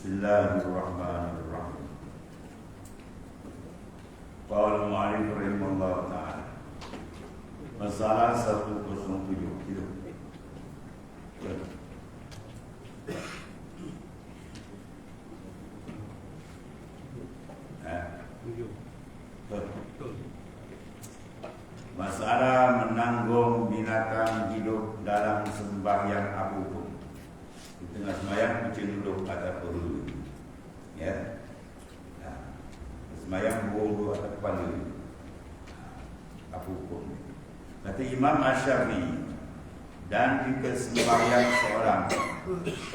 Bismillahirrahmanirrahim. Qala al-mu'allif rahimahullah ta'ala. Masalah 107 hidup. Masalah menanggung binatang hidup dalam sembahyang apapun. Di tengah sembahyang kucing duduk atas perut, ya. Sembahyang bulu atas kepala, apapun. Kata Imam Asy-Syafi'i, dan jika sembahyang seorang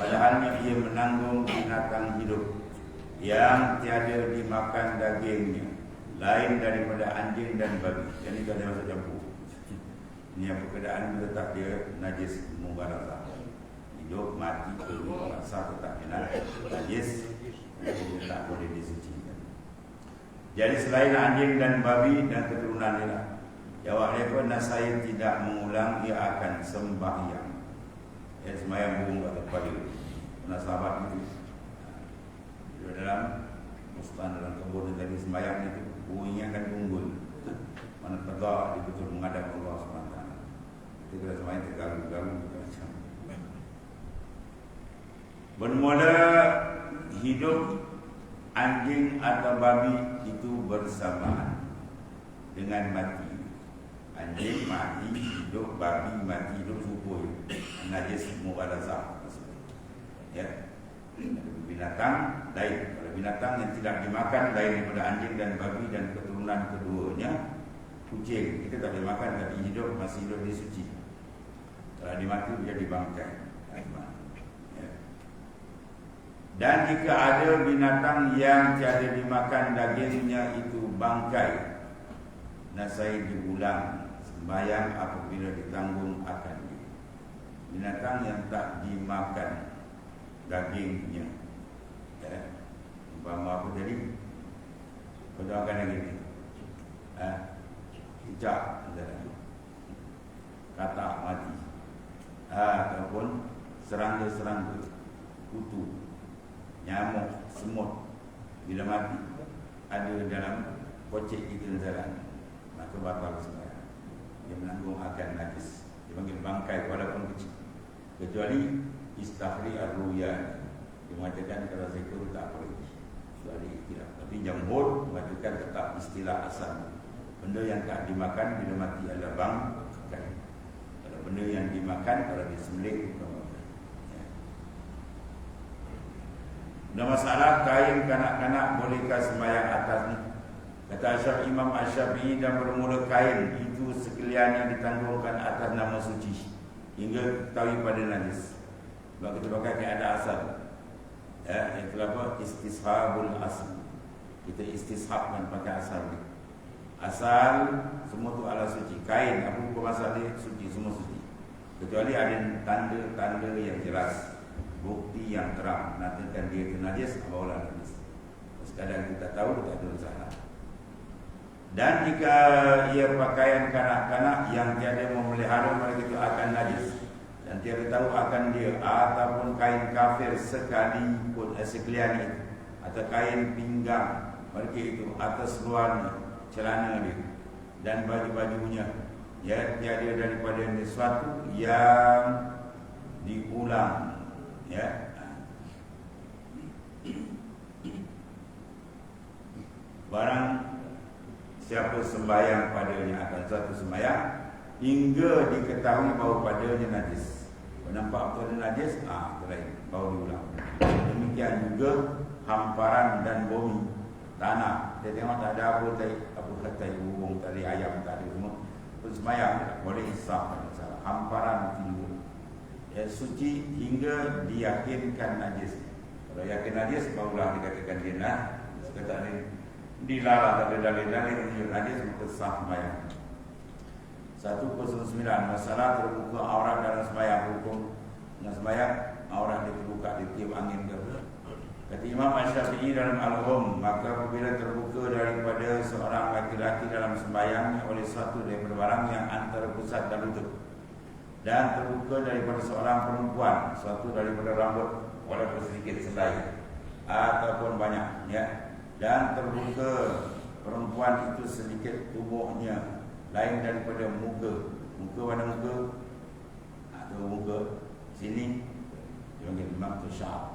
padahalnya ia menanggung binatang hidup yang tiada dimakan dagingnya lain daripada anjing dan babi. Jadi tak ada masuk campur. Ini apa keadaan letak dia najis mubarakah. Hidup mati keluar rasa tak kena najis, tak boleh disucikan. Jadi selain anjing dan babi dan keturunan dia, jawab dia pun saya tidak mengulang, ia akan sembahyang. Ya, sembahyang burung atau kepala. Pernah sahabat itu di dalam mustan dalam kebun tadi sembahyang itu bunyinya akan unggul. Mana tegak dia betul menghadap Allah SWT. Itu kita sembahyang terganggu-ganggu macam. Bermula hidup anjing atau babi itu bersamaan dengan mati. Anjing mati, hidup, babi mati, hidup, supur. Najis mughallazah. Ya. Binatang lain. Kalau binatang yang tidak dimakan lain daripada anjing dan babi dan keturunan keduanya, kucing kita tak boleh makan, tapi hidup masih hidup dia suci. Kalau dimati dia dibangkai. Ya. Dan jika ada binatang yang tiada dimakan dagingnya itu bangkai, nasai diulang sembahyang apabila ditanggung akan dia. Binatang yang tak dimakan dagingnya, ya, umpama apa jadi? Kau akan lagi ni, cicak, katak mati, ataupun serangga-serangga, kutu, nyamuk, semut, bila mati ada dalam kocek kita jalan, maka batal sembahyang. Dia menanggung akan najis. Dia panggil bangkai walaupun kecil. Kecuali istahri ar-ruya, dia mengatakan kalau seekor tak apa lagi, kecuali tidak. Tapi jamhur mengatakan tetap istilah asal. Benda yang tak dimakan bila mati adalah bangkai. Kalau benda yang dimakan, kalau disembelih ya. Ada masalah kain kanak-kanak bolehkah sembahyang atas ni? Kata Imam Asy-Syafi'i, dan bermula kain itu sekaliannya ditanggungkan atas nama suci hingga ketahui pada najis. Sebab kita pakai keadaan asal, ya, itu apa? Istishabul asal. Kita istishabkan pakai asal ni. Asal semua tu ala suci. Kain apa hukum asal dia suci, semua suci. Kecuali ada tanda-tanda yang jelas, bukti yang terang menandakan dia itu najis, barulah najis. Sekadar kita tahu, tak ada usaha. Dan jika ia pakaian kanak-kanak yang tiada memelihara, mereka itu akan najis dan tiada tahu akan dia, ataupun kain kafir sekalipun sekalian itu, atau kain pinggang mereka itu, atas luar celana dia dan baju-bajunya, ya, tiada daripada sesuatu yang diulang, ya. Barang siapa sembahyang padanya akan suatu sembahyang hingga diketahui bahawa padanya najis. Nampak betul najis, lain, baru diulang. Demikian juga hamparan dan bumi tanah. Dia tengok tak ada apa katai burung, tali ayam, tak ada semua. Sembahyang boleh sah, masalah. Hamparan timbul, ya, suci hingga diyakinkan najis. Kalau yakin najis, barulah dikatakan dia najis. Kata ni dilarang, tak ada dalil-dalil menunjuk najis, maka sah sembahyang. 109. Masalah terbuka aurat dalam sembahyang. Hukum dalam sembahyang aurat dia terbuka, ditiup angin ke. Kata Imam Asy-Syafi'i dalam Al-Hum, maka apabila terbuka daripada seorang laki-laki dalam sembahyang oleh satu daripada barang yang antara pusat dan lutut, dan terbuka daripada seorang perempuan suatu daripada rambut walaupun sedikit selai, ataupun banyak, ya. Dan terbuka perempuan itu sedikit tubuhnya lain daripada muka. Muka mana muka? Atau muka sini dia panggil Imam Tushab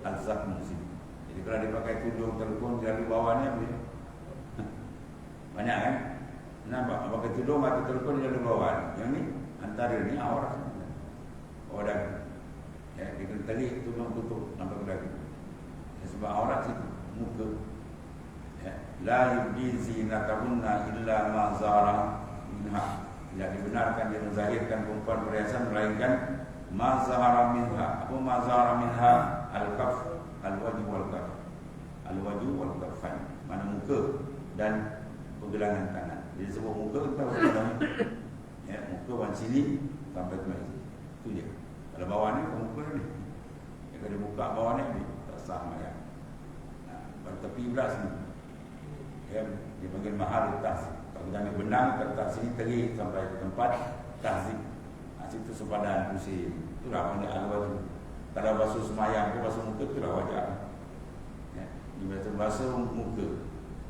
Al-Zakmu sini. Jadi kalau dia pakai tudung telekung dari bawah ni apa dia? Banyak kan? Nampak? Pakai tudung atau telekung dari bawah. Yang ni antara ni aurat. Oh dah. Ya, dia kena tarik tudung tutup sampai ke dagu. Ya, sebab aurat itu muka. Ya, la yubdi zinatahunna illa ma zahara minha. Tidak dibenarkan dia menzahirkan perempuan perhiasan melainkan ma zahara minha. Apa ma zahara minha? Al-kaf, al-wajh wal-kaf. Al-wajh wal-kafan. Mana muka dan pergelangan tangan. Dia sebut muka kita harus ya, muka ban sini sampai ke sini. Itu dia. Kalau bawah ni muka ni. Ya, kalau dia buka bawah ni tak sah mayat. Pada tepi pula sini. Ya, dia panggil mahal tahzib. Kalau kita ambil benang ke sini terik sampai ke tempat tahzib. Situ sepadan pusing. Itulah panggil al-wajh. Kalau basuh semayang ke basuh muka itulah wajah. Ya, dia basuh muka.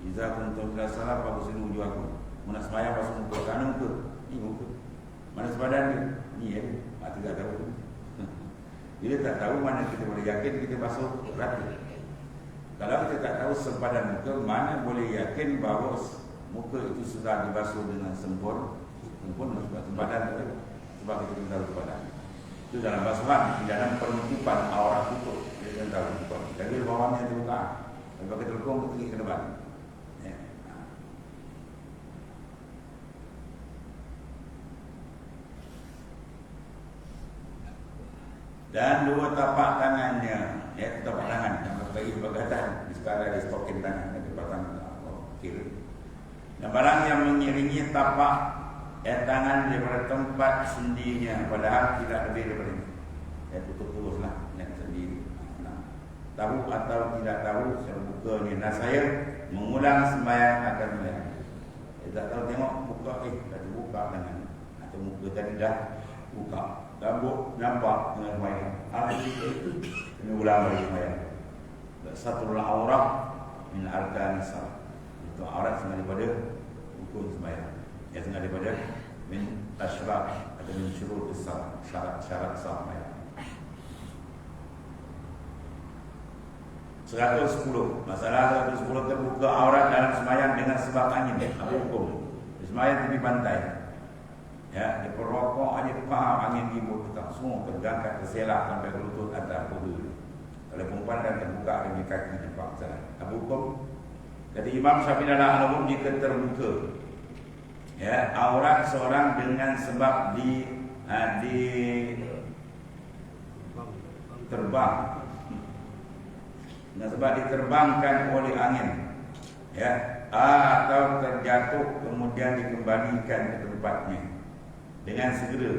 Iza kuntum ila salat faghsilu wujuhakum. Mana semayang basuh muka, kanan muka. Ni muka. Mana sepadan ni? Ni ya. Tak tahu. Dia tak tahu mana kita boleh yakin kita basuh rata. Kalau kita tak tahu sepadan muka, mana boleh yakin bahawa muka itu sudah dibasuh dengan sempurna sebab sepadan tu. Sebab kita tidak tahu sepadan. Itu dalam basuhan, di dalam penutupan aurat tutup. Dia tak tahu. Jadi bawahnya terbuka. Kalau kita lekung pergi ke depan. Ya. Dan dua tapak tangannya, ya, tapak tangan yang bagi bagatan di sekarang di stokin tangan di batang kiri. Dan barang yang mengiringi tapak tangan daripada tempat sendinya, padahal tidak lebih daripada ini. Ya, tutup teruslah yang sendiri. Tahu atau tidak tahu, saya buka ni. Nah, saya mengulang sembahyang akan sembahyang. Tak tahu tengok buka, dah terbuka tangan atau muka tadi dah buka. Rambut nampak dengan sembahyang. Ini ulang bagi sembahyang. Satrul aurat min arkanis salat. Itu aurat setengah daripada rukun sembahyang. Ya, setengah daripada min asyraf atau min syurutis salat, syarat sah sembahyang. 110. Masalah 110 terbuka aurat dalam sembahyang dengan sebab angin. Apa hukum? Sembahyang tepi pantai. Ya, dia perokok aja faham angin ribut petang semua tergangkat terselak sampai ke lutut atas perut. Kalau perempuan dan terbuka dengan kaki nampak salah. Apa hukum? Kata Imam Syafi'i dalam al-Umum, jika terbuka ya aurat seorang dengan sebab terbang, dengan sebab diterbangkan oleh angin, ya, atau terjatuh kemudian dikembalikan ke tempatnya dengan segera.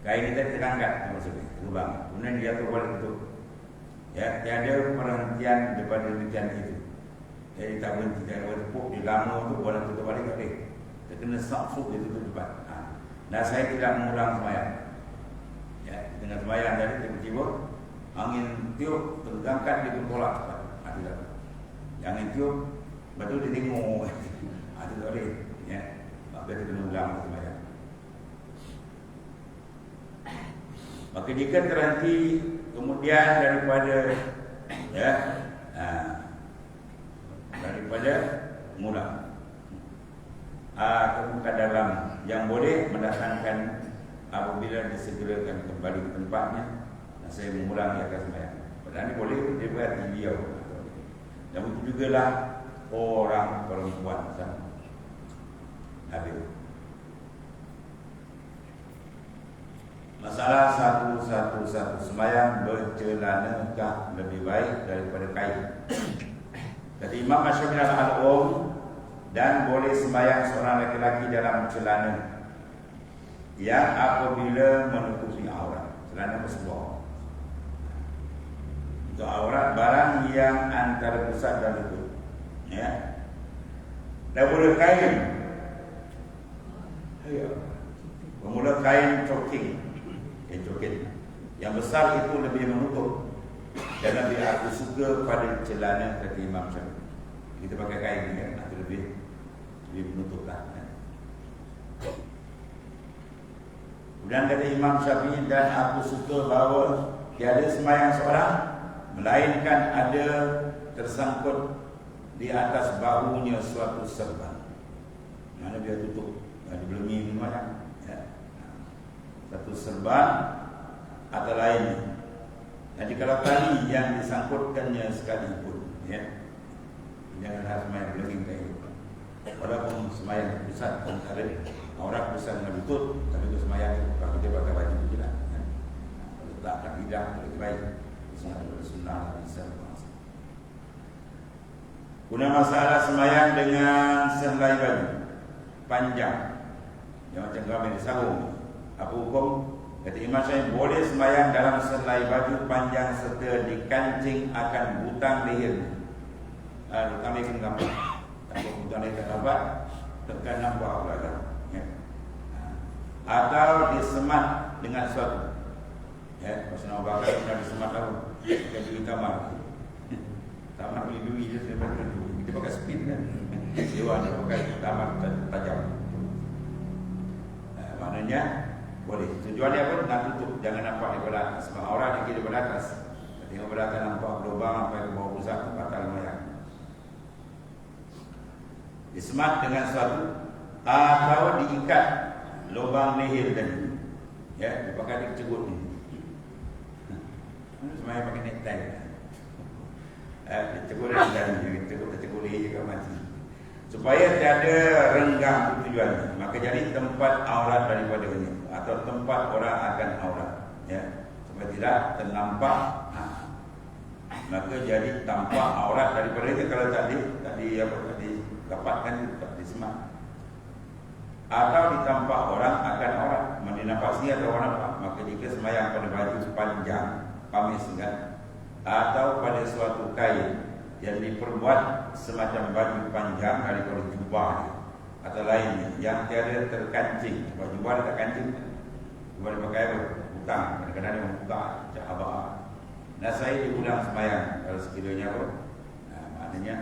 Kain itu terangkat maksudnya terbang, kemudian jatuh balik itu. Ya, tiada perhentian daripada demikian itu. Jadi tak berhenti, jangan bertepuk di lama tu boleh tutup balik tak boleh. Dia kena saksuk dia tutup depan. Dan saya tidak mengulang sembahyang. Ya, dengan sembahyang tadi tiba-tiba angin tiup tergangkat dia bertolak. Tidak. Angin tiup betul dia tengok. Itu tak boleh. Ya, maka dia kena ulang sembahyang. Maka jika terhenti kemudian daripada ya, daripada mula atau bukan dalam yang boleh mendatangkan apabila disegerakan kembali ke tempatnya. Saya mengulangi akan sembahyang. Padahal ini boleh dia berarti beliau. Dan begitu jugalah orang perempuan sama. Habis. Masalah 111, sembahyang bercelanakah lebih baik daripada kain? Kata Imam Syafi'i al-Umum, dan boleh sembahyang seorang lelaki dalam celana yang apabila menutupi aurat. Celana berseluar. Untuk aurat barang yang antara pusat dan lutut. Ya. Dan boleh kain. Ya. Bermula kain coking. Yang besar itu lebih menutup. Dan Nabi aku suka pada celana kata Imam Syafi'i. Kita pakai kain ni kan, itu lebih menutup lah kan. Kemudian kata Imam Syafi'i, dan aku suka bahawa tiada sembahyang seorang melainkan ada tersangkut di atas bahunya suatu serban. Mana dia tutup, dia belum mana ya. Satu serban atau lain. Jadi kalau tali yang disangkutkannya sekalipun, ya, janganlah sembahyang belenging kayak itu. Walaupun sembahyang pusat antara aurat besar dengan lutut, tapi itu sembahyang kalau kita pakai baju itu lah. Ya. Kalau letakkan lidah lebih baik. Sunnah bisa. Guna masalah sembahyang dengan sehelai baju panjang, yang macam gambar di sarung, apa hukum? Kata Imam Syafi'i, boleh sembahyang dalam sehelai baju panjang serta dikancing akan butang leher. Butang leher kena nampak. Kalau butang leher tak nampak, tekan nampak belakang. Ya. Atau disemat dengan sesuatu. Ya, Rasul Abu Bakar pernah disemat tahu. Bukan duit tamar. Tamar beli duit je saya pakai duit. Kita pakai spin kan. Sewa dia pakai tamar tajam. Maknanya boleh. Tujuan dia apa? Nak tutup, jangan nampak daripada atas. Sebab orang yang kira daripada atas, tengok daripada atas nampak lubang sampai ke bawah pusat, bakal mayang. Disemat dengan sesuatu atau diikat lubang leher tadi. Ya, dipakai dikecut ni. Semuanya pakai necktie. Dikecut dan dikecut leher juga mati. Supaya tiada renggang tujuannya, maka jadi tempat aurat daripadanya atau tempat orang akan aurat, ya, supaya tidak ternampak. Maka jadi tampak aurat daripada itu. Kalau tadi dapatkan tak disemat atau ditampak orang akan aurat, nampak sini atau orang nampak. Maka jika sembahyang pada baju panjang kamis kan, atau pada suatu kain yang diperbuat semacam baju panjang daripada jubah atau lainnya yang tiada terkancing. Sebab jubah dia tak kancing, jubah dia pakai apa? Butang. Kadang-kadang dia membuka cahabah. Nah, saya diulang sembahyang kalau sekiranya apa? Maknanya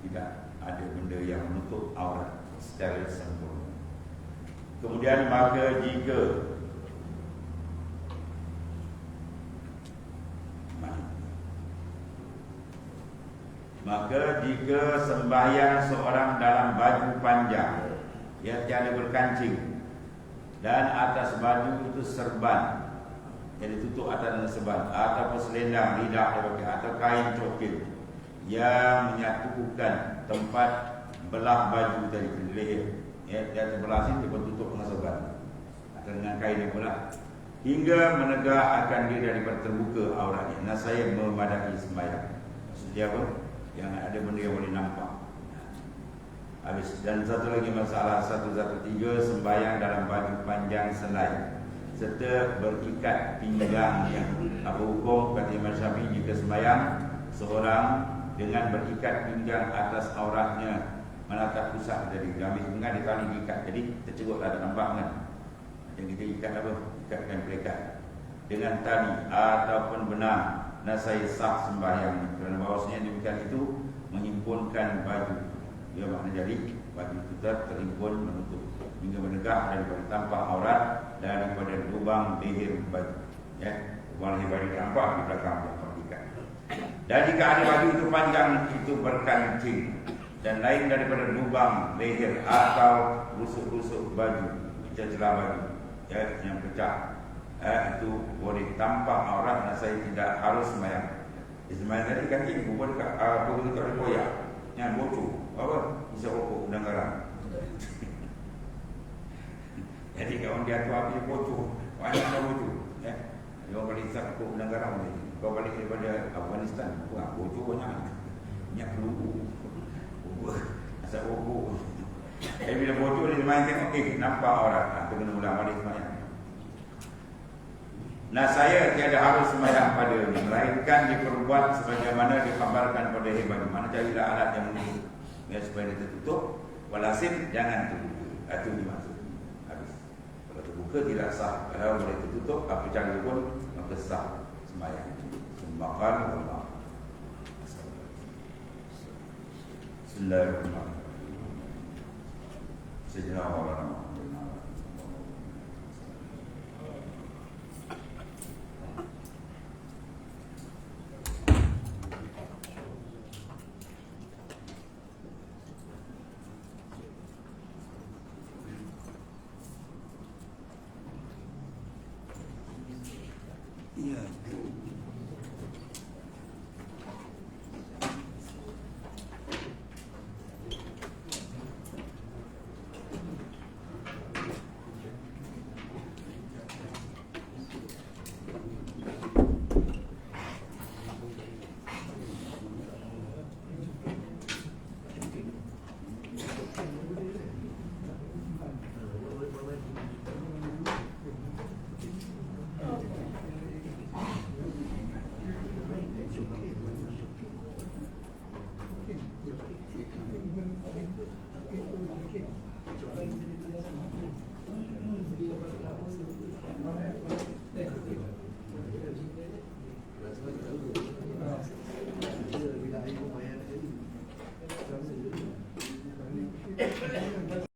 tidak ada benda yang menutup aurat secara sempurna. Kemudian maka jika sembahyang seorang dalam baju panjang yang tiada berkancing dan atas baju itu serban yang ditutup atas dengan serban ataupun selendang lidah atau kain cokil yang menyatukan tempat belah baju dari leher, ya, di atas belah sini dibentutup dengan serban atau dengan kain yang belah hingga menegakkan diri daripada terbuka auratnya. Nah, saya memadai sembahyang. Maksudnya apa? Yang ada benda yang boleh nampak. Habis. Dan satu lagi masalah 113, sembahyang dalam baju panjang selai serta berikat pinggang yang apa hukum? Kata Imam Syafi'i, jika sembahyang seorang dengan berikat pinggang atas auratnya menatap pusat dari gamis pinggang ditali ikat, jadi tercerut ada nampak kan? Yang kita ikat apa? Ikatkan pelikat dengan tali ataupun benang. Nah, saya sah sembahyang kerana bahawasanya demikian itu menghimpunkan baju. Dia makna jadi baju kita terhimpun menutup hingga menegak daripada tampak aurat daripada lubang leher baju. Ya, lubang leher baju nampak di belakang ikat. Dan jika ada baju itu panjang itu berkancing dan lain daripada lubang leher atau rusuk-rusuk baju, celah baju, ya, yang pecah. Itu boleh tampak aurat. Dan saya tidak harus sembahyang. Sembahyang tadi kan ini bukan apa itu ada koyak yang bocor apa bisa rokok udang garam. Jadi kawan dia tu api bocor banyak dah bocor, ya. Dia orang balik rokok udang garam ni. Kau balik daripada Afghanistan, buat bocor banyak, minyak peluru, asap rokok. Jadi bila bocor dia sembahyang tengok, nampak aurat. Kita kena ulang balik sembahyang. Nah, saya tiada harus sembahyang padanya, melainkan diperbuat sebagaimana dikhabarkan pada hebat. Mana carilah alat yang menutup, ya, supaya dia tertutup. Walhasil jangan terbuka. Itu dimaksud. Habis. Kalau terbuka tidak sah. Kalau boleh tertutup, apa cara pun maka sah sembahyang. Sembahkan Allah. Bismillahirrahmanirrahim. Sayyidina Maulana